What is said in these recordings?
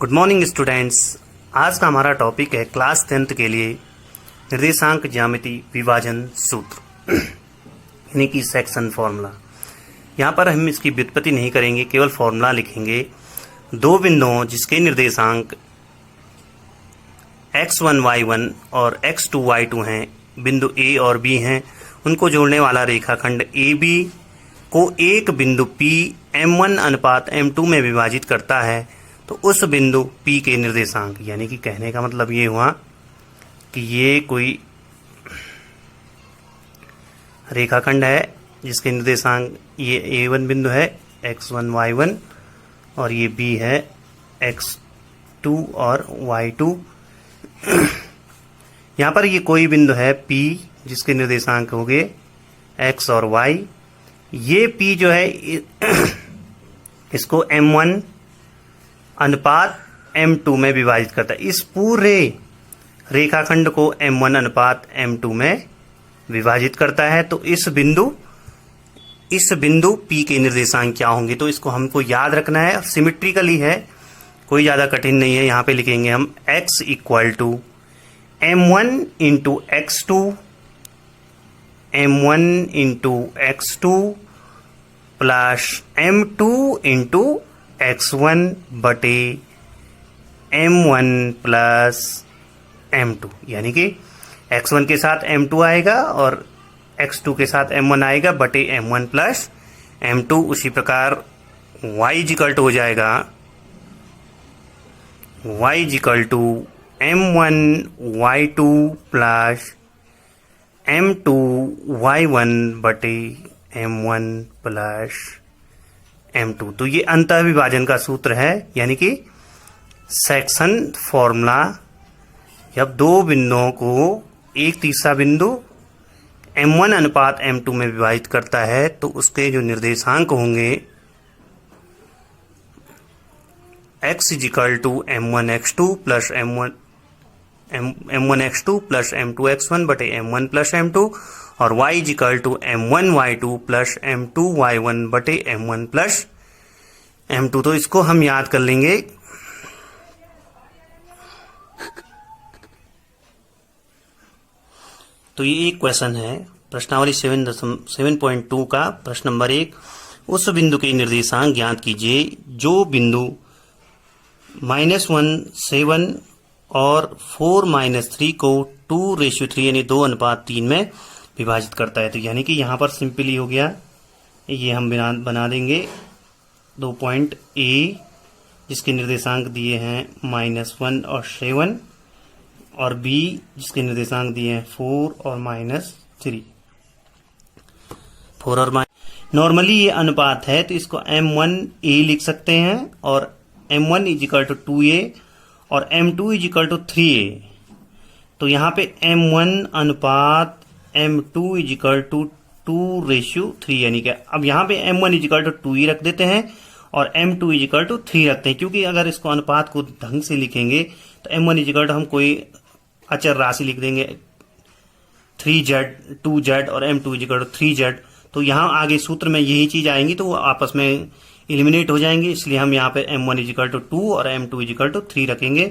Good morning students. आज का हमारा टॉपिक है क्लास 10th के लिए निर्देशांक ज्यामिति विभाजन सूत्र यानी कि सेक्शन फॉर्मूला। यहाँ पर हम इसकी व्युत्पत्ति नहीं करेंगे, केवल फॉर्मूला लिखेंगे। दो बिंदुओं जिसके निर्देशांक x1 y1 और x2 y2 हैं, बिंदु A और B हैं, उनको जोड़ने वाला रेखाखंड AB को एक बिंदु P m1 अनुपात m2 में विभाजित करता है, तो उस बिंदु P के निर्देशांक, यानी कि कहने का मतलब ये हुआ कि ये कोई रेखाखंड है जिसके निर्देशांक ये A1 बिंदु है x1 y1 और ये B है x2 और y2। यहाँ पर ये कोई बिंदु है P जिसके निर्देशांक हो गए x और y। ये P जो है इसको m1 अनुपात m2 में विभाजित करता है। इस पूरे रेखाखंड को m1 अनुपात m2 में विभाजित करता है। तो इस बिंदु P के निर्देशांक क्या होंगे, तो इसको हमको याद रखना है। सिमेट्रिकली है, कोई ज़्यादा कठिन नहीं है। यहाँ पे लिखेंगे हम x equal to m1 into x2 plus m2 into x1 बटे m1 प्लस m2, यानी कि x1 के साथ m2 आएगा और x2 के साथ m1 आएगा बटे m1 प्लस m2। उसी प्रकार y इक्वल टू हो जाएगा y equal to m1 y2 plus m2 y1 बटे m1 प्लस m2। तो ये अंतः विभाजन का सूत्र है, यानी कि सेक्शन फॉर्मूला। जब दो बिंदुओं को एक तीसरा बिंदु m1 अनुपात m2 में विभाजित करता है, तो उसके जो निर्देशांक होंगे x equal to m1 x2 plus m1 x2 plus m2 x1 बटे m1 प्लस m2 और y equal to m1 y2 plus m2 y1 बटे m1 प्लस m2। तो इसको हम याद कर लेंगे। तो ये एक क्वेश्चन है प्रश्नावली 7.2 का प्रश्न नंबर 1। उस बिंदु के निर्देशांक ज्ञात कीजिए जो बिंदु -1 7 और 4 3 को 2:3 यानी 2 अनुपात 3 में विभाजित करता है। तो यानी कि यहाँ पर सिंपली हो गया, ये हम बना देंगे 2 पॉइंट A जिसके निर्देशांक दिए हैं -1 और 7 और B जिसके निर्देशांक दिए हैं 4 और -3। 4 और नॉर्मली ये अनुपात है, तो इसको m1A लिख सकते हैं और m1 इक्वल टू 2A और m2 इक्वल टू 3A। तो यहाँ पे m1 अनुपात m2 इक्वल टू 2:3, यानी कि अब यहाँ पे m1 इक्वल टू 2 ही रख देते हैं और m2 इक्वल टू 3 रखते हैं, क्योंकि अगर इसको अनुपात को ढंग से लिखेंगे तो m1 इक्वल टू हम कोई अचर राशि लिख देंगे 3z 2z और m2 इक्वल टू 3z। तो यहाँ आगे सूत्र में यही चीज आएंगी तो वो आपस में एलिमिनेट हो जाएंगे, इसलिए हम यहाँ पे m1 इक्वल टू 2 और m2 इक्वल टू 3 रखेंगे।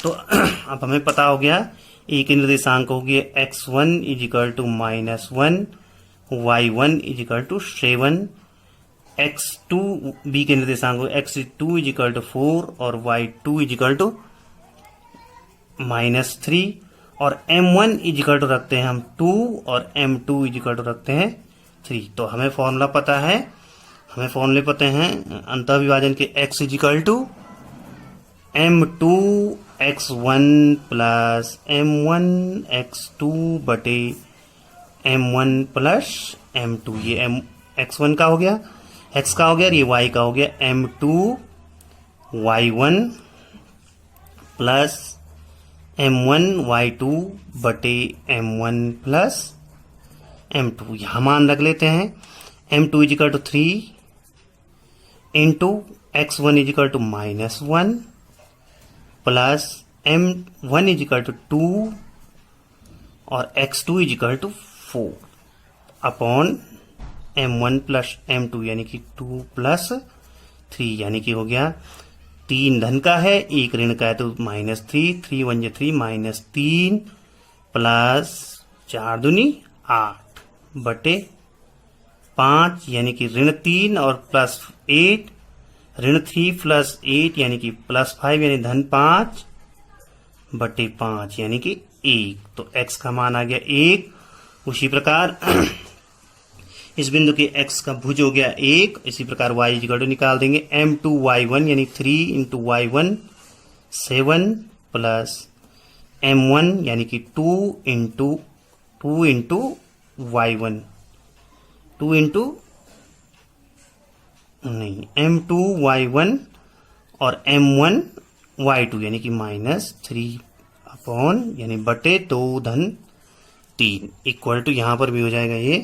तो अब हमें पता हो गया A के निर्देशांक हो गए x1 equal to -1, y1 equal to 7, x2 B के निर्देशांक हो x2 इक्वल टू 4 और y2 इक्वल टू -3 और m1 इक्वल टू रखते हैं हम 2 और m2 इक्वल टू रखते हैं 3। तो हमें फॉर्मूला पता है, हमें फॉर्मूले पता हैं अंतः विभाजन के x equal to m2 x1 plus m1 x2 बटे m1 प्लस m2। ये x1 का हो गया, x का हो गया और ये y का हो गया m2 y1 plus m1 y2 बटे m1 प्लस m2। यहाँ मान रख लेते हैं m2 equal to 3 into x1 equal to -1 plus m1 equal to 2 और x2 equal to 4 upon m1 plus m2 यानी कि 2 प्लस 3, यानी कि हो गया 3 धन का है, 1 ऋण का है, तो -3, 3 1 3 -3 प्लस 4 दूनी 8 बटे 5 यानी कि -3 और प्लस 8, -3 प्लस 8 यानी कि +5 यानी -5 बटे 5 यानी कि 1। तो x का मान आ गया 1। उसी प्रकार इस बिंदु के x का भुज हो गया 1। इसी प्रकार y इक्वल निकाल देंगे m2y1 यानी 3 × y1 7 प्लस m1 यानी कि 2 × y1 2 × नहीं m2y1 और m1 y2 यानी कि -3 अपॉन यानी बटे 2 धन 3 इक्वल टू यहां पर भी हो जाएगा ये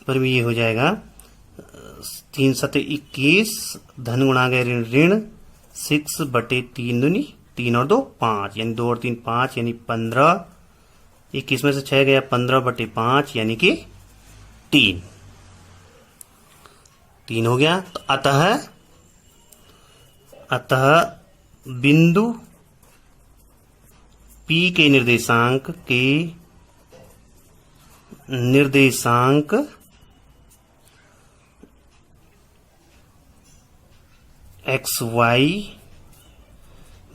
पर भी ये हो जाएगा 3 7 21 धन गुणा गए ऋण 6 बटे 3 दूनी 3 और 2 5 यानी 2 और 3 5 यानी 15। 21 में से 6 गया 15 बटे 5 यानी कि 3 हो गया। तो अतः बिंदु P के निर्देशांक XY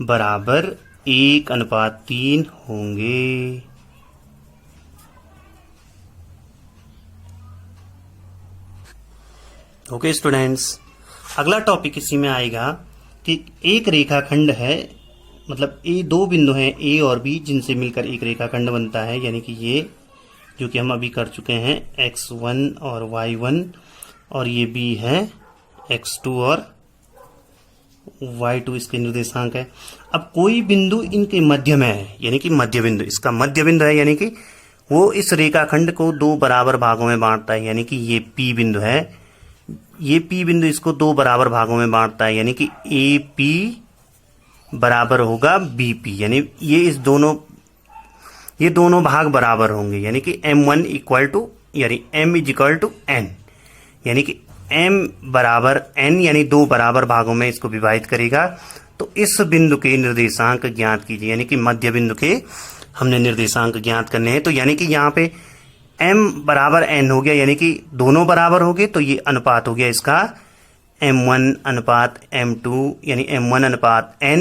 बराबर 1:3 होंगे। ओके स्टूडेंट्स, अगला टॉपिक इसी में आएगा कि एक रेखाखंड है, मतलब ए दो बिंदु हैं ए और बी जिनसे मिलकर एक रेखाखंड बनता है, यानी कि ये जो कि हम अभी कर चुके हैं x1 और y1 और ये b है x2 और y2 इसके निर्देशांक है। अब कोई बिंदु इनके मध्य में है, यानी कि मध्य बिंदु, इसका मध्य बिंदु है, यानी कि वो इस रेखाखंड को 2 बराबर भागों में बांटता है, यानी कि ये P बिंदु है, ये P बिंदु इसको 2 बराबर भागों में बांटता है, यानी कि AP बराबर होगा BP, यानी ये दोनों भाग बराबर होंगे, यानी कि M1 इक्वल टू यानी M इक्वल टू N, यानी कि M बराबर N यानी 2 बराबर भागों में इसको विभाजित करेगा। तो इस बिंदु के निर्देशांक ज्ञात कीजिए, यानी कि मध्य बिंदु के हमने निर्देशांक ज्ञात करने हैं। तो यानी कि यहाँ पे M बराबर N हो गया, यानी कि दोनों बराबर हो गए, तो ये अनुपात हो गया इसका M1 अनुपात M2, यानी M1 अनुपात N,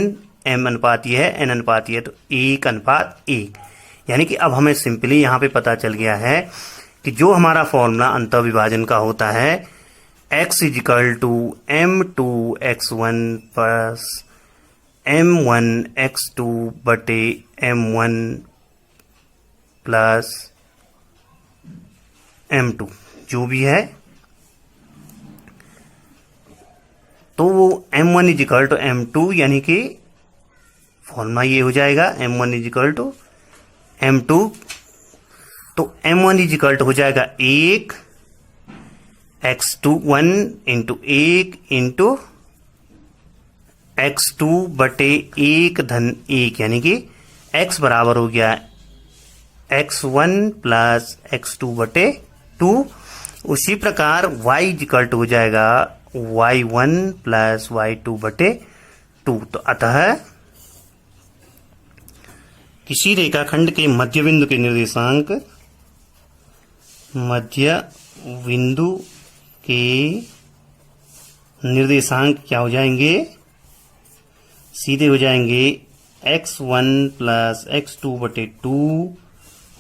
M अनुपात ये है, N अनुपात ये है, तो 1:1, यानी कि अब हमें सिंपली यहाँ पे पता चल गया है कि जो हमारा फॉर्मूला अंतः विभाजन का होता है x equal to M2 x1 plus M1 x2 बटे M1 प्लस M2 जो भी है, तो वो M1 इक्वल टू M2, यानी कि फॉर्मूला ये हो जाएगा M1 इक्वल टू M2, तो M1 इक्वल टू हो जाएगा 1 x2 1 इंटू 1 इंटू x2 बटे 1 धन 1, यानी कि x बराबर हो गया x1 प्लस x2 बटे 2। उसी प्रकार y इक्वल टू हो जाएगा y1 प्लस y2 बटे 2। तो अतः किसी रेखाखंड के मध्य बिंदु के निर्देशांक क्या हो जाएंगे, सीधे हो जाएंगे x1 प्लस x2 बटे 2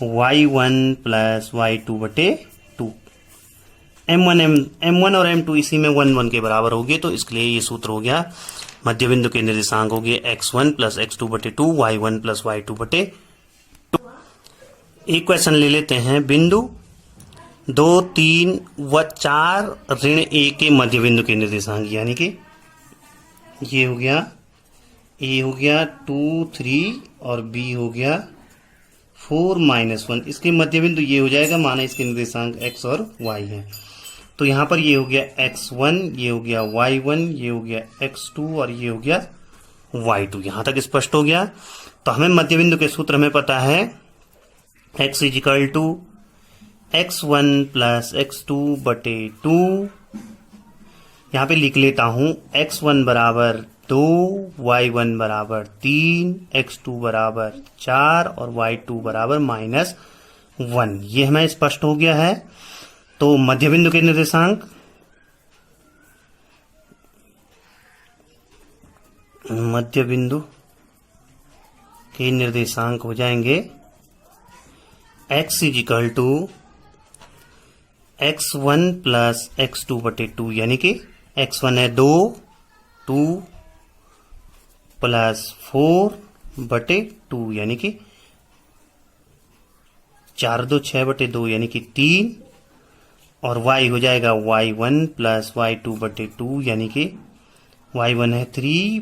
y1 प्लस y2 बटे 2। M1 और M2 इसी में 1 1 के बराबर हो गए, तो इसके लिए ये सूत्र हो गया मध्य बिंदु के निर्देशांक हो गए x1 प्लस x2 बटे 2 y1 प्लस y2 बटे 2। एक क्वेश्चन ले लेते हैं, बिंदु 2 3 व 4 ऋण a के मध्य बिंदु के निर्देशांक, यानी कि ये हो गया a हो गया 2 3 और b हो गया 4 -1, इसके मध्य बिंदु ये हो जाएगा, माना इसके निर्देशांक x और y है। तो यहाँ पर ये हो गया x1, ये हो गया y1, ये हो गया x2 और ये हो गया y2। यहां तक स्पष्ट हो गया। तो हमें मध्य बिंदु के सूत्र हमें पता है x equal to x1 plus x2 बटे 2। यहाँ पे लिख लेता हूं x1 बराबर 2, y1 बराबर 3, x2 बराबर 4 और y2 बराबर -1। ये हमें स्पष्ट हो गया है। तो मध्य बिंदु के निर्देशांक हो जाएंगे x is equal to x1 plus x2 बटे 2, यानी कि x1 है 2 प्लस 4 बटे 2, यानी कि 4 2 6 बटे 2, यानी कि 3। और y हो जाएगा y1 प्लस y2 बटे 2, यानी कि y1 है 3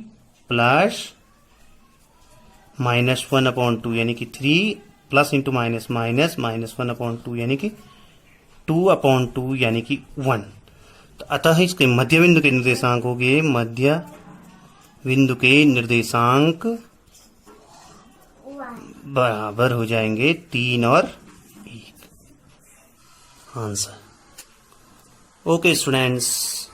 प्लस -1/2, यानी कि 3 प्लस इंटू माइनस माइनस -1/2, यानी कि 2/2, यानी कि 1। तो अतः इसके मध्य बिंदु के निर्देशांक हो गए, मध्य बिंदु के निर्देशांक बराबर हो जाएंगे 3 और 1। आंसर। Okay students.